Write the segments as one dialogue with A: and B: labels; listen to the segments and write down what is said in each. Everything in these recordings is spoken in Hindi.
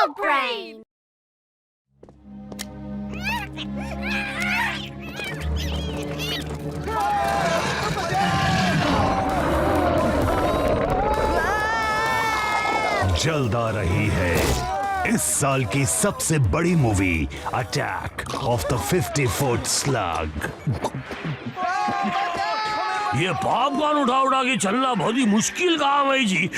A: Dog Brain!
B: जल्द आ रही है इस साल की सबसे बड़ी movie attack of the 50-foot slug.
C: ये पॉपकॉर्न उठा उठा के चलना बहुत ही मुश्किल काम है जी।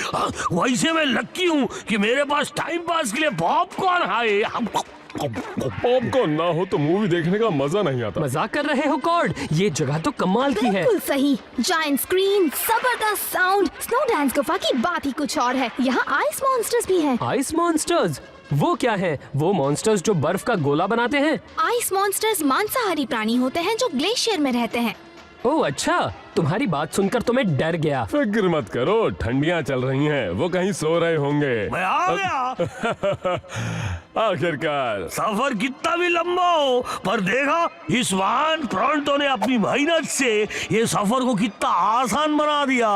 C: वैसे मैं लक्की हूँ कि मेरे पास टाइम पास के लिए पॉपकॉर्न है।
D: पॉपकॉर्न ना हो तो मूवी देखने का मजा नहीं आता।
E: मजाक कर रहे हो कॉर्ड? ये जगह तो कमाल की है।
A: बिल्कुल सही। जायंट स्क्रीन, जबरदस्त साउंड, स्नो डांस गुफा की बात ही कुछ और है। यहाँ आइस मॉन्स्टर्स भी हैं।
E: Ice monsters? वो क्या है? वो मॉन्स्टर्स जो बर्फ का गोला बनाते हैं?
A: आइस मॉन्स्टर्स मांसाहारी प्राणी होते हैं जो ग्लेशियर में रहते हैं।
E: ओह अच्छा, तुम्हारी बात सुनकर तो मैं डर गया।
D: फिक्र मत करो, ठंडियां चल रही हैं, वो कहीं सो रहे होंगे।
C: मैं आ गया।
D: आखिरकार।
C: सफर कितना भी लंबा हो, पर देखा इस वाहन प्रोंटो ने अपनी मेहनत से ये सफर को कितना आसान बना दिया।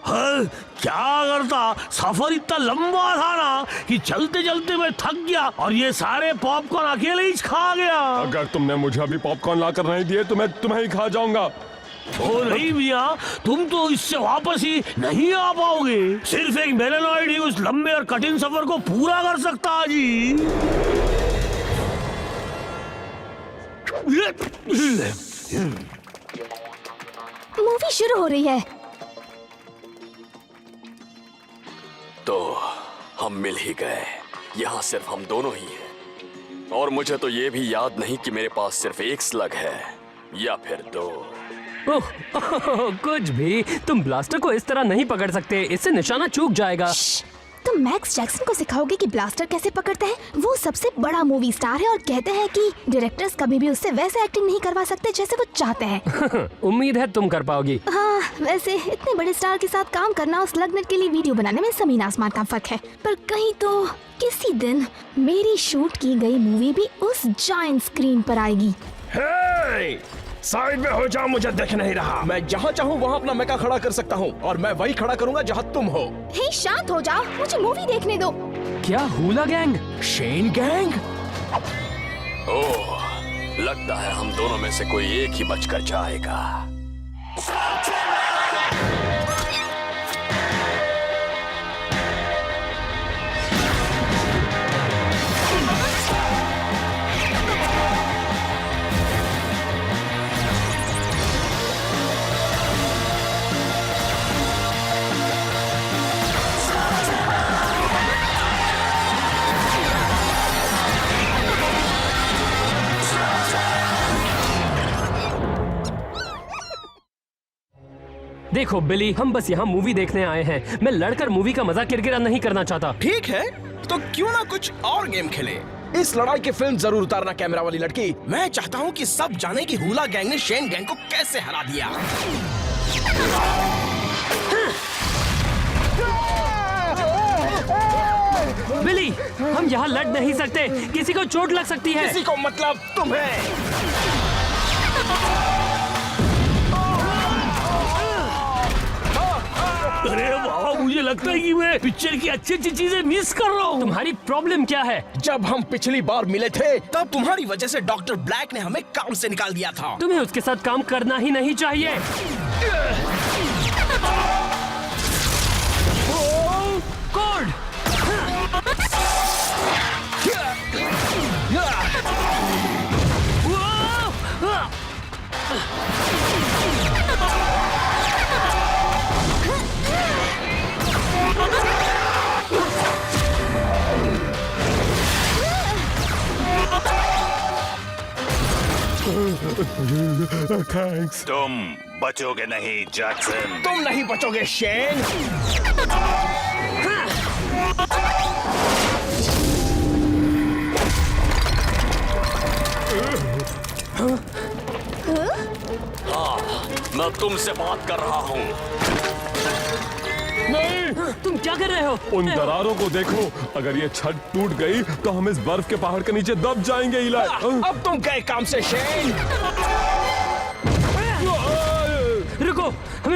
C: हाँ, क्या करता, सफर इतना लंबा था ना कि चलते चलते मैं थक गया और ये सारे पॉपकॉर्न अकेले ही खा गया।
D: अगर तुमने मुझे अभी पॉपकॉर्न लाकर नहीं दिए तो मैं तुम्हें ही खा जाऊंगा।
C: ओ नहीं मियाँ, तुम तो इससे वापस ही नहीं आ पाओगे। सिर्फ एक मेलेनॉइड ही उस लंबे और कठिन सफर को पूरा कर सकता है जी।
A: मूवी शुरू हो रही है।
F: तो हम मिल ही गए। यहाँ सिर्फ हम दोनों ही हैं। और मुझे तो ये भी याद नहीं कि मेरे पास सिर्फ एक स्लग है या फिर दो।
E: ओह, कुछ भी। तुम ब्लास्टर को इस तरह नहीं पकड़ सकते, इससे निशाना चूक जाएगा।
A: तुम मैक्स जैक्सन को सिखाओगे कि ब्लास्टर कैसे पकड़ते हैं? वो सबसे बड़ा मूवी स्टार है और कहते हैं कि डायरेक्टर्स कभी भी उससे वैसे एक्टिंग नहीं करवा सकते जैसे वो चाहते हैं।
E: उम्मीद है तुम कर पाओगी।
A: हाँ, वैसे इतने बड़े स्टार के साथ काम करना उस स्लगनेट के लिए वीडियो बनाने में जमीन आसमान का फर्क है। पर कहीं तो किसी दिन मेरी शूट की गई मूवी भी उस जायंट स्क्रीन पर आएगी।
G: साइड में हो जाओ, मुझे दिख नहीं रहा। मैं जहाँ चाहूँ वहाँ अपना मेका खड़ा कर सकता हूँ और मैं वही खड़ा करूँगा जहाँ तुम हो।
A: हे शांत हो जाओ, मुझे मूवी देखने दो।
E: क्या हुला गैंग?
G: शेन गैंग?
F: ओह, लगता है हम दोनों में से कोई एक ही बचकर जाएगा।
E: देखो बिली, हम बस यहाँ मूवी देखने आए हैं। मैं लड़कर मूवी का मजा किरकिरा नहीं करना चाहता।
G: ठीक है, तो क्यों ना कुछ और गेम खेले। इस लड़ाई की फिल्म जरूर उतारना कैमरा वाली लड़की। मैं चाहता हूँ कि सब जाने कि हुला गैंग ने शेन गैंग को कैसे हरा दिया।
E: बिली, हम यहाँ लड़ नहीं सकते, किसी को चोट लग सकती है।
G: किसी को मतलब तुम्हें।
C: अरे वाह, मुझे लगता है कि मैं पिक्चर की अच्छी अच्छी चीजें मिस कर रहा हूँ।
E: तुम्हारी प्रॉब्लम क्या है?
G: जब हम पिछली बार मिले थे तब तुम्हारी वजह से डॉक्टर ब्लैक ने हमें काम से निकाल दिया था।
E: तुम्हें उसके साथ काम करना ही नहीं चाहिए। कॉर्ड!
D: थैंक्स।
B: तुम बचोगे नहीं जैक्सन।
G: तुम नहीं बचोगे शेन।
F: मैं तुमसे बात कर रहा हूँ।
D: नहीं,
E: तुम क्या कर रहे हो?
D: उन दरारों को देखो। अगर ये छत टूट गई तो हम इस बर्फ के पहाड़ के नीचे दब जाएंगे। इलाई,
G: अब तुम गए काम से शेन।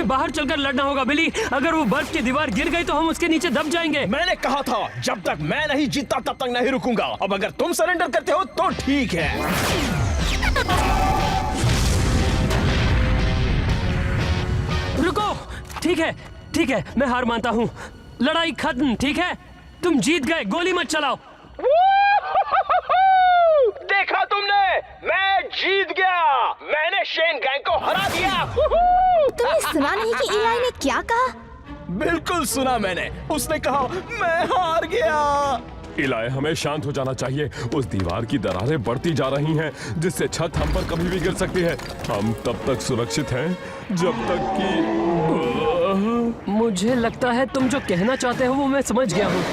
E: हमें बाहर चलकर लड़ना होगा बिली। अगर वो बर्फ की दीवार गिर गई तो हम उसके नीचे दब जाएंगे।
G: मैंने कहा था जब तक मैं नहीं जीतता तब तक नहीं रुकूंगा। अब अगर तुम सरेंडर करते हो तो ठीक है।
E: रुको। ठीक है, मैं हार मानता हूँ। लड़ाई खत्म। ठीक है, तुम जीत गए, गोली मत चलाओ।
G: देखा तुमने, मैं जीत गया। मैंने शेन गैंग को हरा दिया।
A: तुम्हें सुना नहीं कि इलाई ने क्या कहा?
G: बिल्कुल सुना मैंने। उसने कहा मैं हार गया।
D: इलाय, हमें शांत हो जाना चाहिए। उस दीवार की दरारें बढ़ती जा रही हैं, जिससे छत हम पर कभी भी गिर सकती है। हम तब तक सुरक्षित हैं जब तक कि
E: मुझे लगता है तुम जो कहना चाहते हो वो मैं समझ गया हूँ।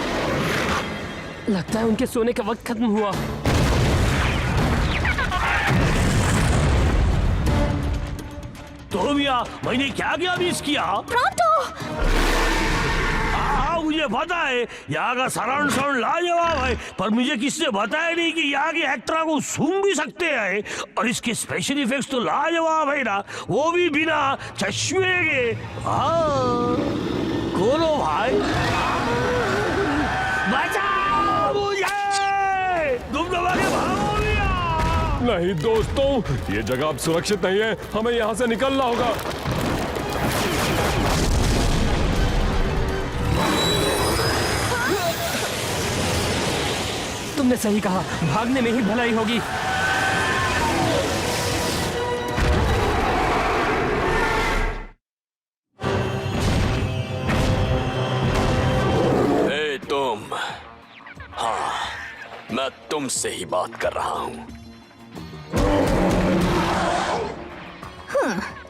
E: लगता है उनके सोने का वक्त खत्म हुआ।
C: तो भैया मैंने क्या क्या मिस किया?
A: प्रोंटो!
C: हाँ मुझे पता है यहाँ का सराउंड साउंड लाजवाब है, पर मुझे किसने बताया नहीं कि यहाँ के एक्टर को सुन भी सकते हैं। और इसके स्पेशल इफेक्ट्स तो लाजवाब है ना, वो भी बिना चश्मे के। हाँ खोलो भाई, बचाओ मुझे, तुम दबा के भागो भैया।
D: नहीं दोस्तों, ये जगह अब सुरक्षित नहीं है। हमें यहाँ से निकलना होगा।
E: तुमने सही कहा, भागने में ही भलाई होगी।
F: ए तुम, हाँ मैं तुमसे ही बात कर रहा हूँ।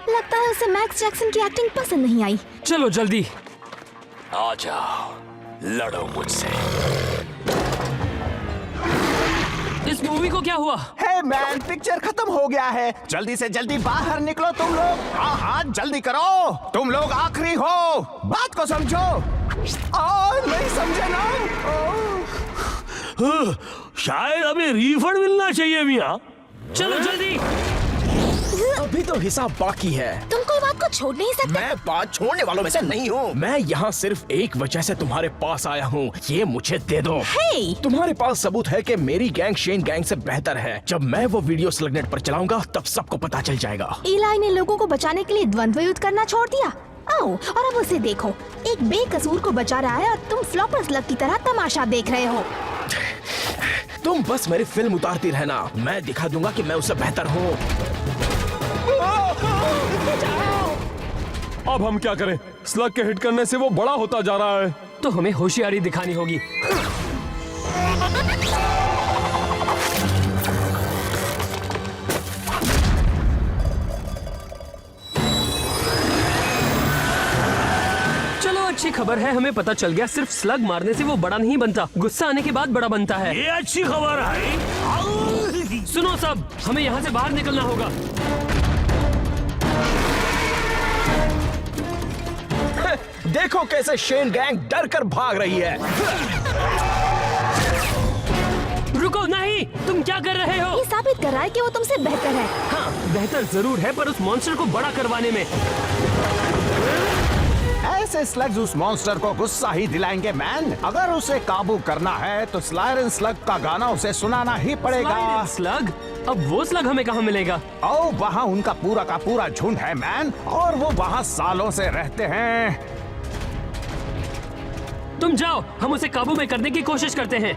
A: लगता है उसे मैक्स जैक्सन की एक्टिंग पसंद नहीं आई।
E: चलो जल्दी।
F: आ जाओ, लड़ो मुझसे।
E: इस मूवी को क्या हुआ?
H: हे मैन, पिक्चर खत्म हो गया है। जल्दी से जल्दी बाहर निकलो तुम लोग। हाँ हाँ जल्दी करो, तुम लोग आखिरी हो। बात को समझो। नहीं समझे ना?
C: शायद हमें रिफंड मिलना चाहिए मियाँ।
E: चलो जल्दी।
G: अभी तो हिसाब बाकी है।
A: तुम कोई बात को छोड़ नहीं सकते।
G: मैं बात छोड़ने वालों में से नहीं हूँ। मैं यहाँ सिर्फ एक वजह से तुम्हारे पास आया हूँ। ये मुझे दे दो।
A: हे!
G: तुम्हारे पास सबूत है कि मेरी गैंग शेन गैंग से बेहतर है। जब मैं वो वीडियो स्लगनेट पर चलाऊंगा तब सबको पता चल जाएगा।
A: इलाई ने लोगों को बचाने के लिए द्वंद्व युद्ध करना छोड़ दिया। आओ और अब उसे देखो, एक बेकसूर को बचा रहा है और तुम फ्लॉपर स्लग की तरह तमाशा देख रहे हो।
G: तुम बस मेरी फिल्म उतारती रहना, मैं दिखा दूंगा कि मैं उससे बेहतर हूँ।
D: अब हम क्या करें? स्लग के हिट करने से वो बड़ा होता जा रहा है।
E: तो हमें होशियारी दिखानी होगी। चलो अच्छी खबर है, हमें पता चल गया सिर्फ स्लग मारने से वो बड़ा नहीं बनता, गुस्सा आने के बाद बड़ा बनता है।
C: ये अच्छी खबर है।
E: सुनो सब, हमें यहाँ से बाहर निकलना होगा।
G: देखो कैसे शेन गैंग डर कर भाग रही है।
E: रुको, नहीं, तुम क्या कर रहे हो?
A: ये साबित कर रहा है कि वो तुमसे बेहतर है।
E: हाँ, बेहतर जरूर है, पर उस मॉन्स्टर को बड़ा करवाने में।
H: ऐसे स्लग्स उस मॉन्स्टर को गुस्सा ही दिलाएंगे मैन। अगर उसे काबू करना है तो स्लायरन स्लग का गाना उसे सुनाना ही पड़ेगा।
E: स्लग? अब वो स्लग हमें कहाँ मिलेगा?
H: ओ, वहाँ उनका पूरा का पूरा झुंड है मैन, और वो वहाँ सालों से रहते हैं।
E: तुम जाओ, हम उसे काबू में करने की कोशिश करते हैं।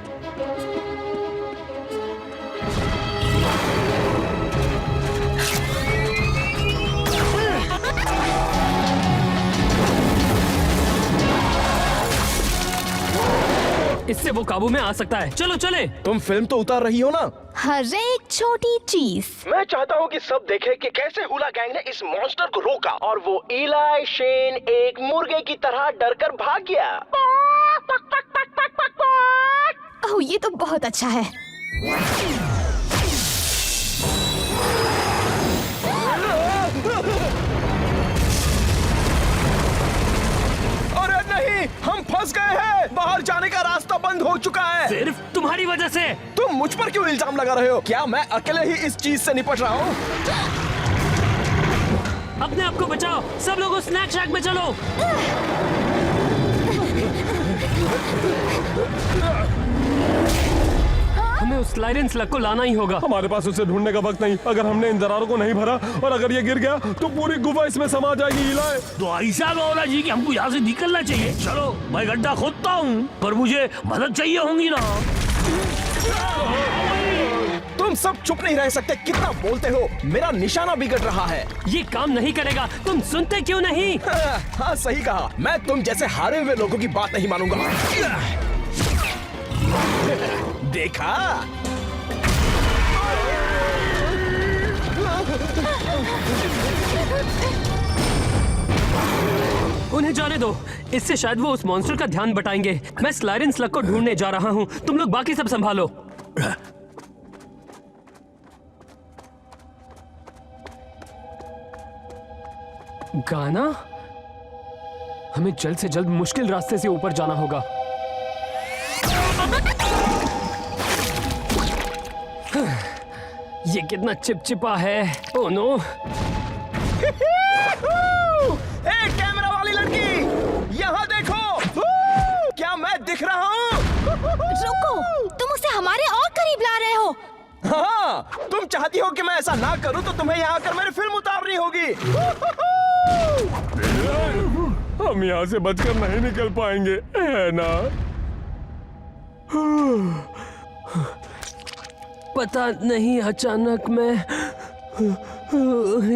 E: इससे वो काबू में आ सकता है। चलो चले।
G: तुम फिल्म तो उतार रही हो ना?
A: हर एक छोटी चीज।
G: मैं चाहता हूँ कि सब देखें कि कैसे हुला गैंग ने इस मॉन्स्टर को रोका और वो इलाई शेन एक मुर्गे की तरह डरकर भाग गया।
A: ओह, ये तो बहुत अच्छा है।
G: अरे नहीं, हम फंस गए हैं। बाहर जाने का रास्ता बंद हो चुका है।
E: सिर्फ तुम्हारी वजह से।
G: तुम मुझ पर क्यों इल्जाम लगा रहे हो? क्या मैं अकेले ही इस चीज से निपट रहा हूँ?
E: अपने आप को बचाओ। सब लोग उस स्नैक शैक में चलो। हमें उस स्लाइडिंग स्लग को लाना ही होगा।
D: हमारे पास उसे ढूंढने का वक्त नहीं। अगर हमने इन दरारों को नहीं भरा और अगर ये गिर गया तो पूरी गुफा इसमें समा जाएगी। इलाय,
C: तो ऐसा गौरा जी कि हमको यहाँ से निकलना चाहिए। चलो मैं गड्ढा खोदता हूँ, पर मुझे मदद चाहिए होंगी ना।
G: तुम सब चुप नहीं रह सकते। कितना बोलते हो, मेरा निशाना बिगड़ रहा है।
E: ये काम नहीं करेगा। तुम सुनते क्यों नहीं?
G: हाँ सही कहा। मैं तुम जैसे हारे हुए लोगों की बात नहीं मानूंगा। देखा?
E: उन्हें जाने दो। इससे शायद वो उस मॉन्स्टर का ध्यान बटाएंगे। मैं स्लाइडिंग स्लग को ढूंढने जा रहा हूँ। तुम लोग बाकी सब संभालो। गाना? हमें जल्द से जल्द मुश्किल रास्ते से ऊपर जाना होगा। ये कितना चिपचिपा है। Oh no.
G: ए कैमरा वाली लड़की, यहाँ देखो। क्या मैं दिख रहा हूँ?
A: रुको, तुम उसे हमारे और करीब ला रहे हो।
G: हाँ, तुम चाहती हो कि मैं ऐसा ना करूं तो तुम्हें यहाँ आकर मेरी फिल्म उतारनी होगी।
D: हम यहाँ से बचकर नहीं निकल पाएंगे, है ना?
E: पता नहीं अचानक मैं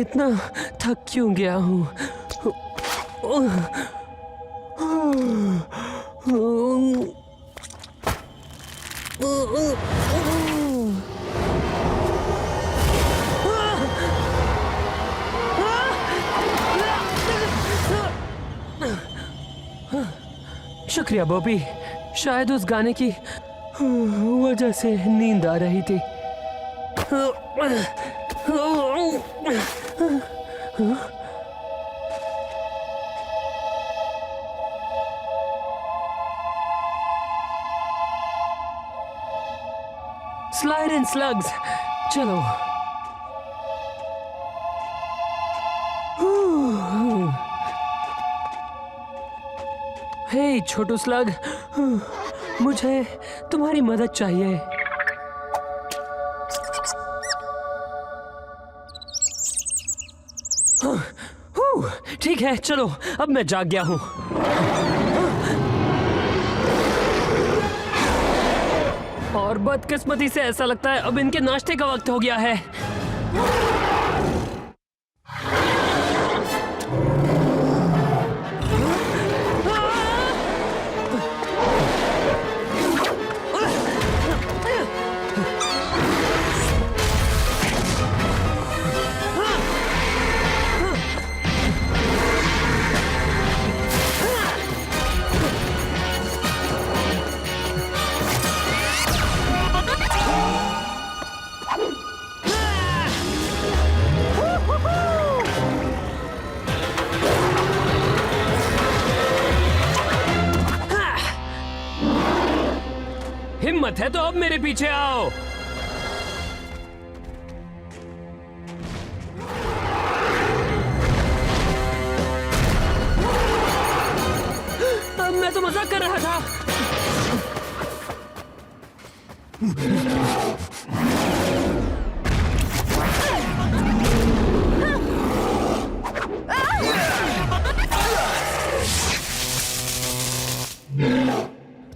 E: इतना थक क्यों गया हूँ। शुक्रिया बॉबी। शायद उस गाने की वजह से नींद आ रही थी। स्लाइड एंड स्लग्स, चलो। हे छोटू स्लग, मुझे तुम्हारी मदद चाहिए। ठीक है, चलो। अब मैं जाग गया हूं। और बदकिस्मती से ऐसा लगता है अब इनके नाश्ते का वक्त हो गया है। हिम्मत है तो अब मेरे पीछे आओ। मैं तो मजाक कर रहा था।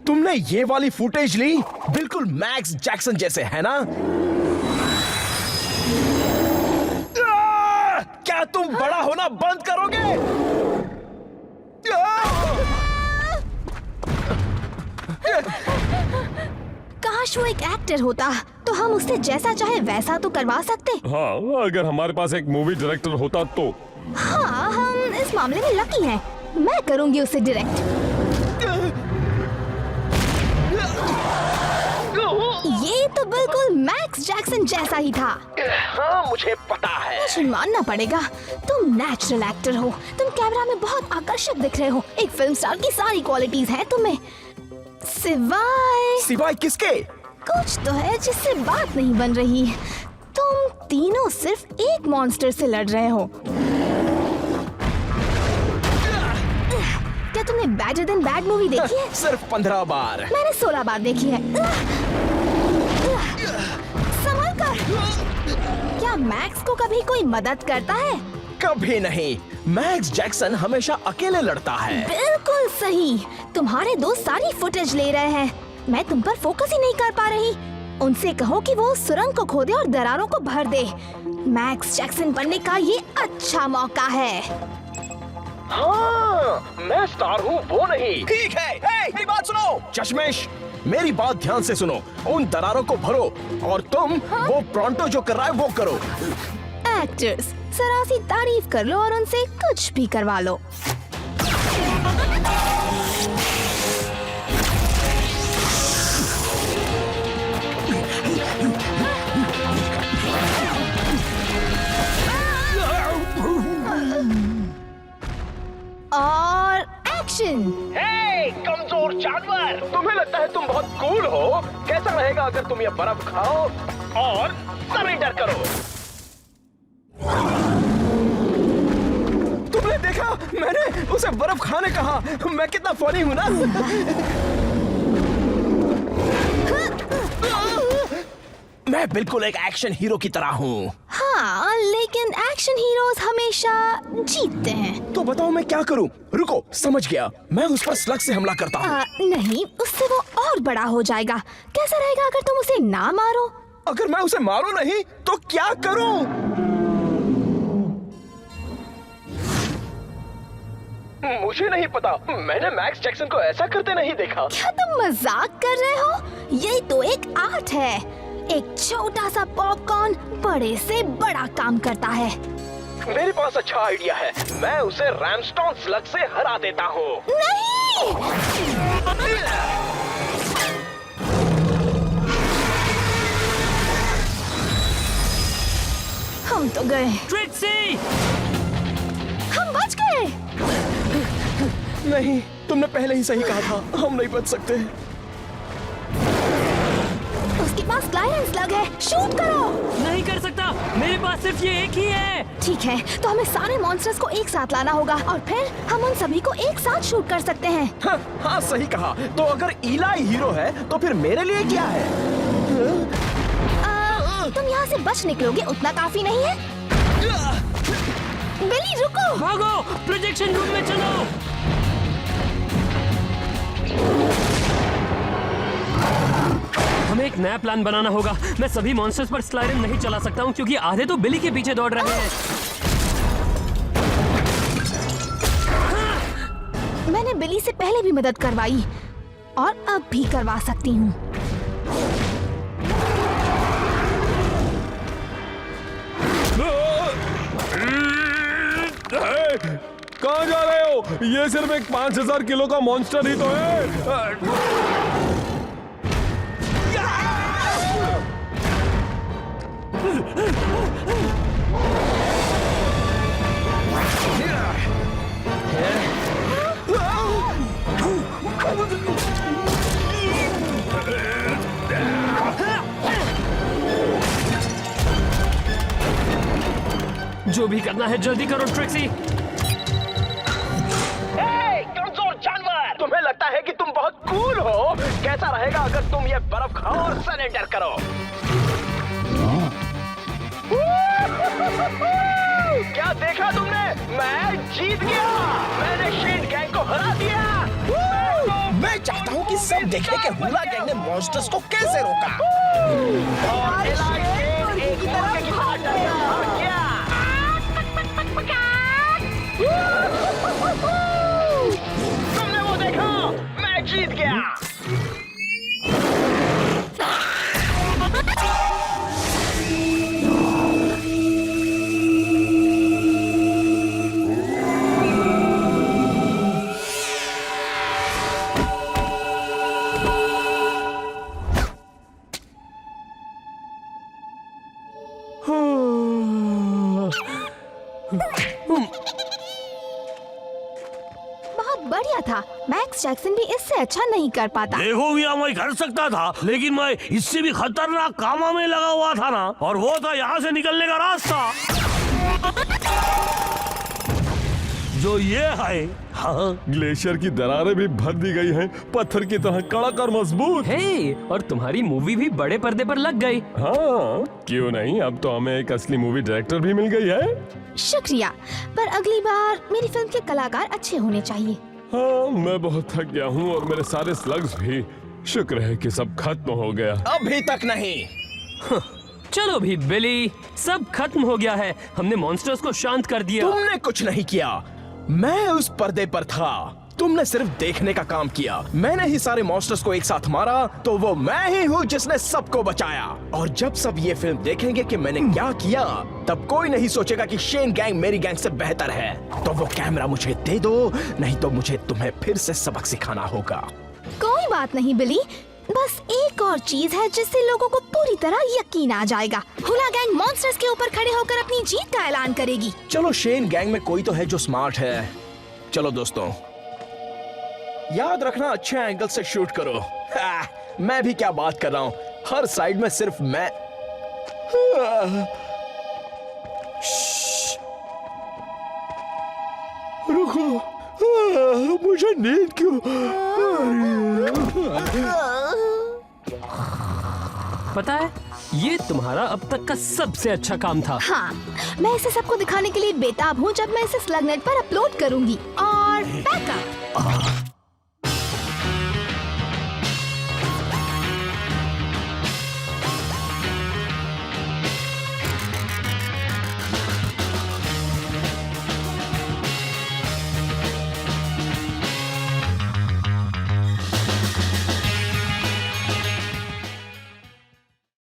G: तुमने ये वाली फुटेज ली? बिल्कुल मैक्स जैक्सन जैसे, है ना? क्या तुम बड़ा होना बंद करोगे?
A: काश वो एक एक्टर होता तो हम उससे जैसा चाहे वैसा तो करवा सकते।
D: हाँ, अगर हमारे पास एक मूवी डायरेक्टर होता तो।
A: हाँ, हम इस मामले में लकी हैं। मैं करूंगी उसे डायरेक्ट। ये तो बिल्कुल मैक्स जैक्सन जैसा ही था।
G: हाँ, मुझे पता है।
A: मुझे मानना पड़ेगा, तुम नेचुरल एक्टर हो। तुम कैमरा में बहुत आकर्षक दिख रहे हो। एक फिल्म स्टार की सारी क्वालिटीज हैं तुम्हें,
G: सिवाय किसके?
A: कुछ तो है जिससे बात नहीं बन रही। तुम तीनों सिर्फ एक मॉन्स्टर से लड़ रहे हो। तुमने बैटर देन बैड मूवी देखी है?
G: सिर्फ 15 बार।
A: मैंने 16 बार देखी है। संभल कर। क्या मैक्स को कभी कोई मदद करता है?
G: कभी नहीं। मैक्स जैक्सन हमेशा अकेले लड़ता है।
A: बिल्कुल सही। तुम्हारे दोस्त सारी फुटेज ले रहे हैं। मैं तुम पर फोकस ही नहीं कर पा रही। उनसे कहो कि वो सुरंग को खोदे और दरारों को भर दे। मैक्स जैक्सन बनने का ये अच्छा मौका है।
G: हाँ, मैं स्टार हूँ वो नहीं। ठीक है, मेरी बात सुनो। चश्मेश, मेरी बात ध्यान से सुनो। उन दरारों को भरो और तुम वो प्रोंटो जो कर रहा है वो करो।
A: एक्टर्स, जरा सी तारीफ कर लो और उनसे कुछ भी करवा लो। और एक्शन।
G: हे, कमजोर जानवर, तुम्हें लगता है तुम बहुत कूल हो? कैसा रहेगा अगर तुम ये बर्फ खाओ और सरेंडर करो? तुमने देखा, मैंने उसे बर्फ खाने कहा। मैं कितना फनी हूँ ना? मैं बिल्कुल एक एक्शन हीरो की तरह हूँ।
A: हाँ, लेकिन एक्शन हीरोज हमेशा जीतते हैं।
G: तो बताओ मैं क्या करूँ? रुको, समझ गया। मैं उस पर स्लग से हमला करता हूँ।
A: नहीं, उससे वो और बड़ा हो जाएगा। कैसा रहेगा अगर तुम उसे ना मारो?
G: अगर मैं उसे मारूं नहीं तो क्या करूं? मुझे नहीं पता। मैंने मैक्स जैक्सन को ऐसा करते नहीं देखा।
A: क्या तुम मजाक कर रहे हो? ये तो एक आर्ट है। एक छोटा सा पॉपकॉर्न बड़े से बड़ा काम करता है।
G: मेरे पास अच्छा आइडिया है। मैं उसे रैमस्टोन स्लग से हरा देता हूँ।
A: नहीं! हम तो गए।
E: ट्रिक्सी!
A: हम बच गए।
G: नहीं, तुमने पहले ही सही कहा था। हम नहीं बच सकते।
A: उसके पास क्लाइडेंस स्लग है। शूट करो।
E: नहीं कर सकता, मेरे पास सिर्फ ये एक ही है।
A: ठीक है, तो हमें सारे मॉन्स्टर्स को एक साथ लाना होगा और फिर हम उन सभी को एक साथ शूट कर सकते हैं।
G: हाँ, सही कहा। तो अगर इलाई हीरो है तो फिर मेरे लिए क्या है?
A: तुम यहाँ से बच निकलोगे उतना काफी नहीं है? बिली रुको।
E: भागो, प्रोजेक्शन रूम में चलो। हमें एक नया प्लान बनाना होगा। मैं सभी मॉन्स्टर्स पर स्लाइडर नहीं चला सकता हूँ क्योंकि आधे तो बिली के पीछे दौड़ रहे हैं।
A: मैंने बिली से पहले भी मदद करवाई और अब भी करवा सकती हूँ।
D: कहाँ जा रहे हो? ये सिर्फ एक 5000 किलो का मॉन्स्टर ही तो है।
E: जो भी करना है जल्दी करो ट्रिक्सी।
G: कमजोर जानवर, तुम्हें लगता है कि तुम बहुत कूल हो? कैसा रहेगा अगर तुम ये बर्फ खाओ और सरेंडर करो? क्या देखा तुमने? मैं जीत गया। मैंने शेन गैंग को हरा दिया। मैं चाहता हूँ कि सब देखें कि हुला गैंग ने मॉन्स्टर्स को कैसे रोका। और एलाई शेन एक मौके की तरह डर गया। तुमने वो देखा? मैं जीत गया।
A: बहुत बढ़िया था। मैक्स जैक्सन भी इससे अच्छा नहीं कर पाता।
C: देखो भैया, मैं कर सकता था लेकिन मैं इससे भी खतरनाक कामा में लगा हुआ था ना, और वो था यहाँ से निकलने का रास्ता। जो ये है, हाँ,
D: ग्लेशियर की दरारें भी भर दी गई हैं, पत्थर की तरह कड़क और मजबूत।
E: हे, और तुम्हारी मूवी भी बड़े पर्दे पर लग गई।
D: हाँ, क्यों नहीं, अब तो हमें एक असली मूवी डायरेक्टर भी मिल गई है।
A: शुक्रिया, पर अगली बार मेरी फिल्म के कलाकार अच्छे होने चाहिए।
D: हाँ, मैं बहुत थक गया हूँ और मेरे सारे स्लग्स भी। शुक्र है कि सब खत्म हो गया।
G: अभी तक नहीं।
E: चलो भी बिली, सब खत्म हो गया है। हमने मॉन्स्टर्स को शांत कर दिया।
G: तुमने कुछ नहीं किया, मैं उस पर्दे पर था। तुमने सिर्फ देखने का काम किया। मैंने ही सारे मॉन्स्टर्स को एक साथ मारा, तो वो मैं ही हूँ जिसने सबको बचाया। और जब सब ये फिल्म देखेंगे कि मैंने क्या किया, तब कोई नहीं सोचेगा कि शेन गैंग मेरी गैंग से बेहतर है। तो वो कैमरा मुझे दे दो, नहीं तो मुझे तुम्हें फिर से सबक सिखाना होगा।
A: कोई बात नहीं बिली, बस एक और चीज है जिससे लोगों को पूरी तरह यकीन आ जाएगा। हुला गैंग मॉन्स्टर्स के ऊपर खड़े होकर अपनी जीत का ऐलान करेगी।
G: चलो, शेन गैंग में कोई तो है जो स्मार्ट है। चलो दोस्तों, याद रखना, अच्छे एंगल से शूट करो। मैं भी क्या बात कर रहा हूँ, हर साइड में सिर्फ मैं। रुको, मुझे नींद क्यों?
E: पता है, ये तुम्हारा अब तक का सबसे अच्छा काम था।
A: हाँ, मैं इसे सबको दिखाने के लिए बेताब हूँ जब मैं इसे स्लगनेट पर अपलोड करूंगी। और बैकअप